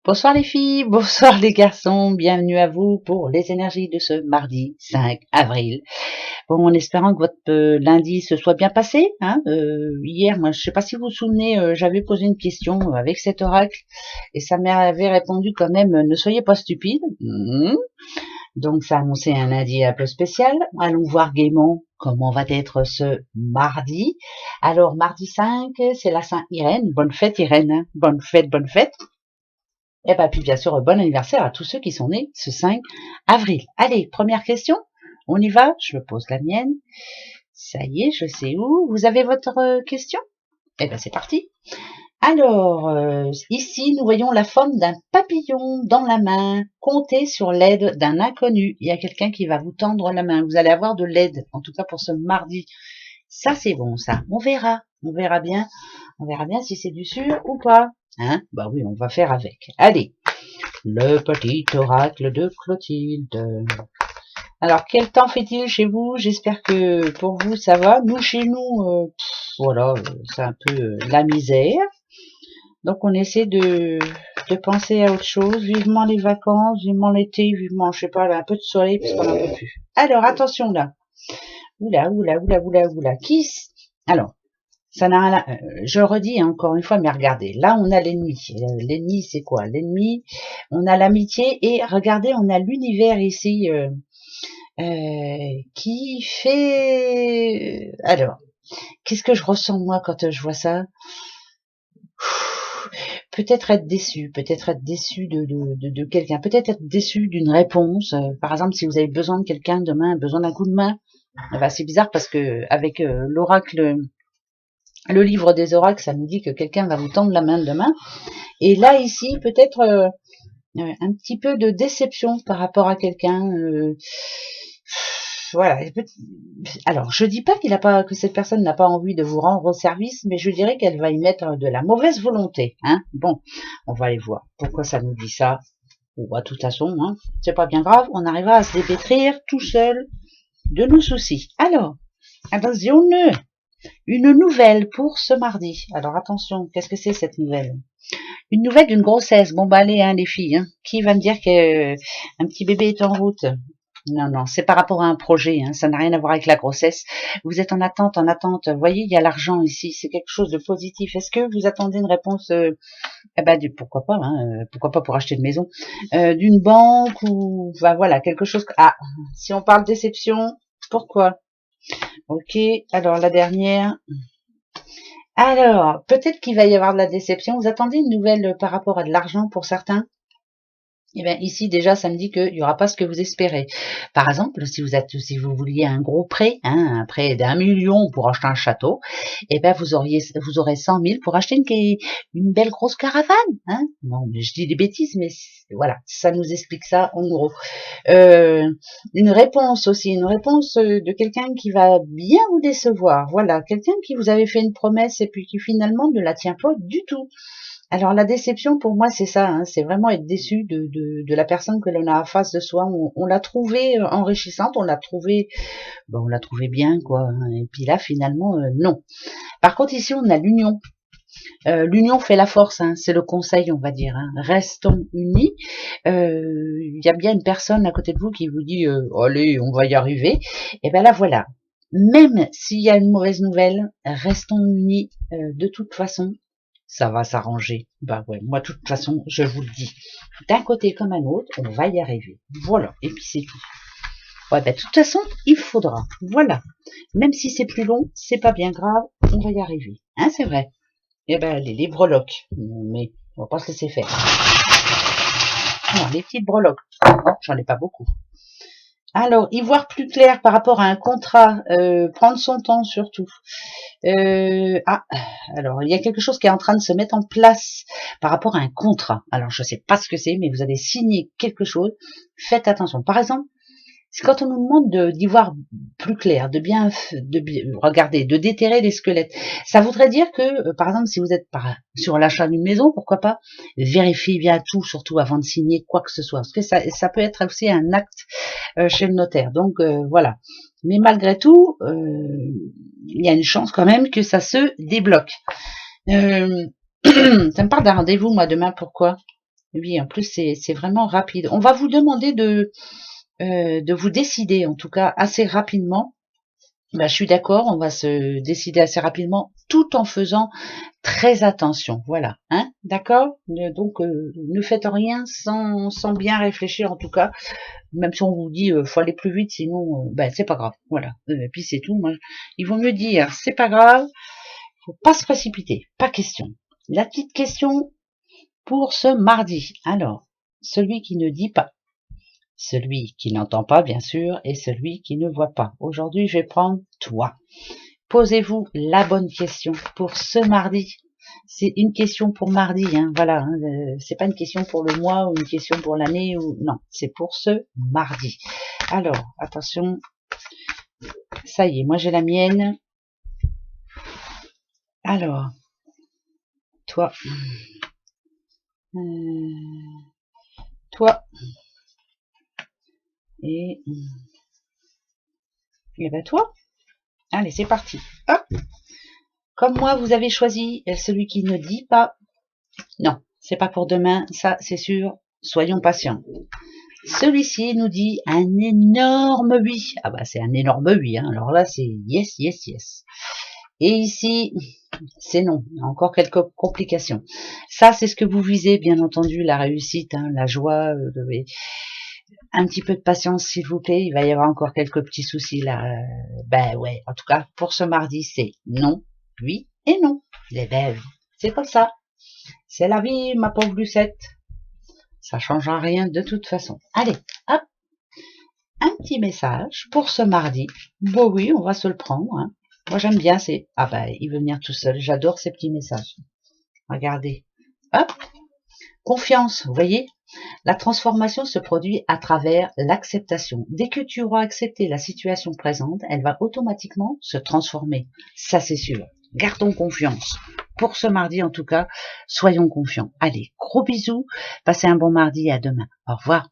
Bonsoir les filles, bonsoir les garçons, bienvenue à vous pour les énergies de ce mardi 5 avril. Bon, en espérant que votre lundi se soit bien passé. Hier, moi, je sais pas si vous vous souvenez, j'avais posé une question avec cet oracle et ça m'avait répondu quand même, ne soyez pas stupides. Donc ça annonçait un lundi un peu spécial. Allons voir gaiement comment va être ce mardi. Alors mardi 5, c'est la Saint Irène. Bonne fête Irène, hein. Bonne fête, bonne fête. Et puis bien sûr, bon anniversaire à tous ceux qui sont nés ce 5 avril. Allez, première question, on y va, je me pose la mienne. Ça y est, je sais où. Vous avez votre question? C'est parti. Alors, ici, nous voyons la forme d'un papillon dans la main. Comptez sur l'aide d'un inconnu. Il y a quelqu'un qui va vous tendre la main. Vous allez avoir de l'aide, en tout cas pour ce mardi. Ça, c'est bon, ça. On verra bien. On verra bien si c'est du sûr ou pas. Bah oui, on va faire avec. Allez, le petit oracle de Clotilde. Alors, quel temps fait-il chez vous? J'espère que pour vous, ça va. Nous, chez nous, voilà, c'est un peu la misère. Donc, on essaie de penser à autre chose. Vivement les vacances, vivement l'été, vivement, je sais pas, un peu de soleil, parce qu'on n'en peut plus. Alors, attention là. Oula. Alors, ça n'a rien à... je redis encore une fois, mais regardez, là on a l'ennemi. L'ennemi c'est quoi? L'ennemi, on a l'amitié et regardez, on a l'univers ici qui fait... Alors, qu'est-ce que je ressens moi quand je vois ça? Peut-être être déçu de quelqu'un, peut-être être déçu d'une réponse. Par exemple, si vous avez besoin de quelqu'un demain, besoin d'un coup de main, c'est bizarre parce que avec l'oracle... Le livre des oracles, ça nous dit que quelqu'un va vous tendre la main demain. Et là, ici, peut-être un petit peu de déception par rapport à quelqu'un. Voilà. Alors, je dis pas que cette personne n'a pas envie de vous rendre service, mais je dirais qu'elle va y mettre de la mauvaise volonté. Bon, on va aller voir. Pourquoi ça nous dit ça? Ou à toute façon, c'est pas bien grave. On arrivera à se dépêtrir tout seul de nos soucis. Alors, attention, une nouvelle pour ce mardi. Alors attention, qu'est-ce que c'est cette nouvelle? Une nouvelle d'une grossesse. Bon bah allez, les filles, qui va me dire qu'un petit bébé est en route? Non, c'est par rapport à un projet, ça n'a rien à voir avec la grossesse. Vous êtes en attente. Vous voyez, il y a l'argent ici, c'est quelque chose de positif. Est-ce que vous attendez une réponse pourquoi pas, pourquoi pas pour acheter une maison, d'une banque ou voilà, quelque chose. Si on parle déception, pourquoi? Ok, alors la dernière. Alors, peut-être qu'il va y avoir de la déception. Vous attendez une nouvelle par rapport à de l'argent pour certains? Eh bien, ici, déjà, ça me dit qu'il n'y aura pas ce que vous espérez. Par exemple, si vous vouliez un gros prêt, un prêt d'1 million pour acheter un château, eh bien, vous aurez 100 000 pour acheter une belle grosse caravane, Non, mais je dis des bêtises, mais voilà, ça nous explique ça, en gros. Une réponse aussi, une réponse de quelqu'un qui va bien vous décevoir. Voilà, quelqu'un qui vous avait fait une promesse et puis qui finalement ne la tient pas du tout. Alors la déception pour moi c'est ça, c'est vraiment être déçu de la personne que l'on a en face de soi. On l'a trouvée enrichissante, on l'a trouvée bien quoi. Et puis là finalement non. Par contre ici on a l'union. L'union fait la force, c'est le conseil on va dire. Restons unis. Il y a bien une personne à côté de vous qui vous dit allez on va y arriver. Et ben là voilà. Même s'il y a une mauvaise nouvelle, restons unis de toute façon. Ça va s'arranger. Bah ouais, moi de toute façon, je vous le dis. D'un côté comme un autre, on va y arriver. Voilà, et puis c'est tout. Ouais, bah de toute façon, il faudra. Voilà. Même si c'est plus long, c'est pas bien grave, on va y arriver. C'est vrai. Eh ben, les breloques. Mais on va pas se laisser faire. Non, les petites breloques. Non, j'en ai pas beaucoup. Alors, y voir plus clair par rapport à un contrat, prendre son temps surtout. Alors il y a quelque chose qui est en train de se mettre en place par rapport à un contrat. Alors je ne sais pas ce que c'est, mais vous allez signer quelque chose. Faites attention. Par exemple, c'est quand on nous demande d'y voir plus clair, de bien regarder, de déterrer les squelettes. Ça voudrait dire que, par exemple, si vous êtes sur l'achat d'une maison, pourquoi pas, vérifiez bien tout, surtout avant de signer quoi que ce soit. Parce que ça peut être aussi un acte chez le notaire. Donc voilà. Mais malgré tout, il y a une chance quand même que ça se débloque. Ça me parle d'un rendez-vous, moi, demain. Pourquoi? Oui, en plus, c'est vraiment rapide. On va vous demander de vous décider, en tout cas, assez rapidement. Ben, je suis d'accord, on va se décider assez rapidement, tout en faisant très attention. Voilà, hein, d'accord? Donc, ne faites rien sans bien réfléchir, en tout cas. Même si on vous dit, faut aller plus vite, sinon, ben, c'est pas grave. Voilà. Et puis c'est tout. Moi, il vaut mieux dire, c'est pas grave, faut pas se précipiter. Pas question. La petite question pour ce mardi. Alors, celui qui ne dit pas, celui qui n'entend pas, bien sûr, et celui qui ne voit pas. Aujourd'hui, je vais prendre toi. Posez-vous la bonne question pour ce mardi. C'est une question pour mardi, hein, voilà. Hein, c'est pas une question pour le mois ou une question pour l'année ou non, c'est pour ce mardi. Alors, attention. Ça y est, moi j'ai la mienne. Alors, toi, toi, et ben toi. Allez, c'est parti. Hop. Comme moi, vous avez choisi celui qui ne dit pas. Non, c'est pas pour demain, ça c'est sûr. Soyons patients. Celui-ci nous dit un énorme oui. Ah bah c'est un énorme oui. Hein. Alors là, c'est yes, yes, yes. Et ici, c'est non. Il y a encore quelques complications. Ça, c'est ce que vous visez, bien entendu, la réussite, hein, la joie. Un petit peu de patience, s'il vous plaît. Il va y avoir encore quelques petits soucis là. Ben ouais, en tout cas, pour ce mardi, c'est non, oui et non. Les belles, c'est comme ça. C'est la vie, ma pauvre Lucette. Ça changera rien de toute façon. Allez, hop. Un petit message pour ce mardi. Bon oui, on va se le prendre. Hein. Moi j'aime bien, c'est... Ah bah, il veut venir tout seul. J'adore ces petits messages. Regardez. Hop. Confiance, vous voyez. La transformation se produit à travers l'acceptation. Dès que tu auras accepté la situation présente, elle va automatiquement se transformer. Ça c'est sûr. Gardons confiance. Pour ce mardi en tout cas, soyons confiants. Allez, gros bisous. Passez un bon mardi et à demain. Au revoir.